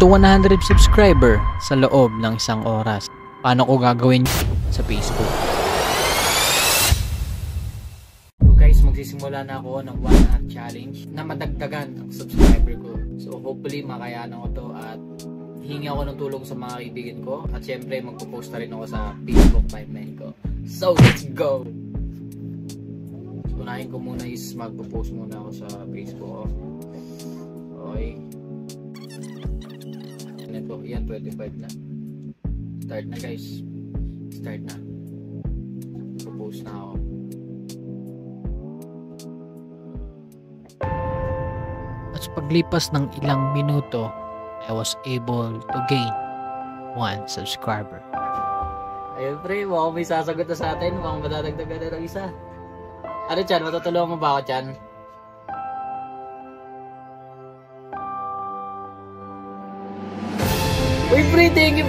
to 100 subscriber sa loob ng isang oras. Paano ko gagawin sa Facebook? So guys, magsisimula na ako ng 1 hour challenge na madagdagan ang subscriber ko. So hopefully makayanan ko to at hingi ako ng tulong sa mga kaibigan ko. At syempre magpo-post na rin ako sa Facebook timeline ko. So let's go! So unahin ko muna is magpo-post muna ako sa Facebook. Okay. Ito, yan 25 na. Start na guys. Start na. Propose na ako. At sa paglipas ng ilang minuto, I was able to gain 1 subscriber. Ayun pre, mukhang may sasagot na sa atin. Mukhang madadagdagan na ng isa. Ano Chan, matutulungan mo ba ako Chan? Uy pre, thank you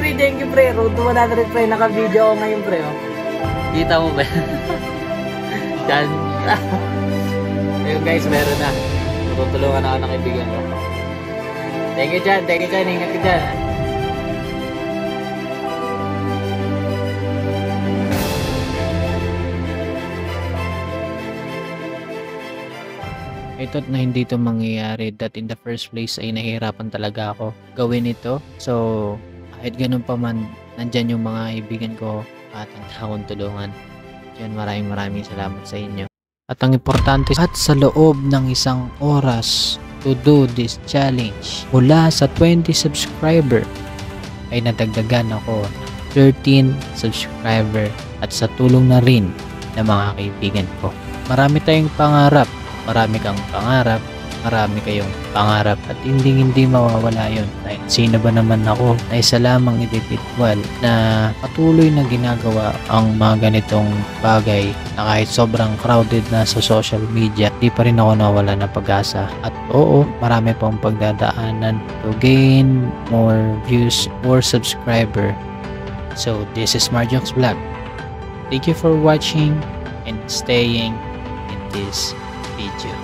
pre. Road to 100 pre, naka-video ako ngayon pre. Oh. Kita mo ba? Chan. Ayun guys, meron na. Matutulungan ako ng kaibigan ko. Thank you Chan, ingat ka dyan. I thought na hindi ito mangyayari, that in the first place ay nahihirapan talaga ako gawin ito. So kahit ganun pa man, nandyan yung mga kaibigan ko at ang akong tulungan. Diyan maraming salamat sa inyo. At ang importante, at sa loob ng isang oras to do this challenge, mula sa 20 subscriber ay nadagdagan ako ng 13 subscriber at sa tulong na rin ng mga kaibigan ko. Marami tayong pangarap. Marami kang pangarap, marami kayong pangarap at hindi mawawala yun. Dahil sino ba naman ako na isa lamang individual na patuloy na ginagawa ang mga ganitong bagay na kahit sobrang crowded na sa social media, di pa rin ako nawala ng pag-asa. At oo, marami pang pagdadaanan to gain more views or subscriber. So this is Marjox Vlog. Thank you for watching and staying in this video.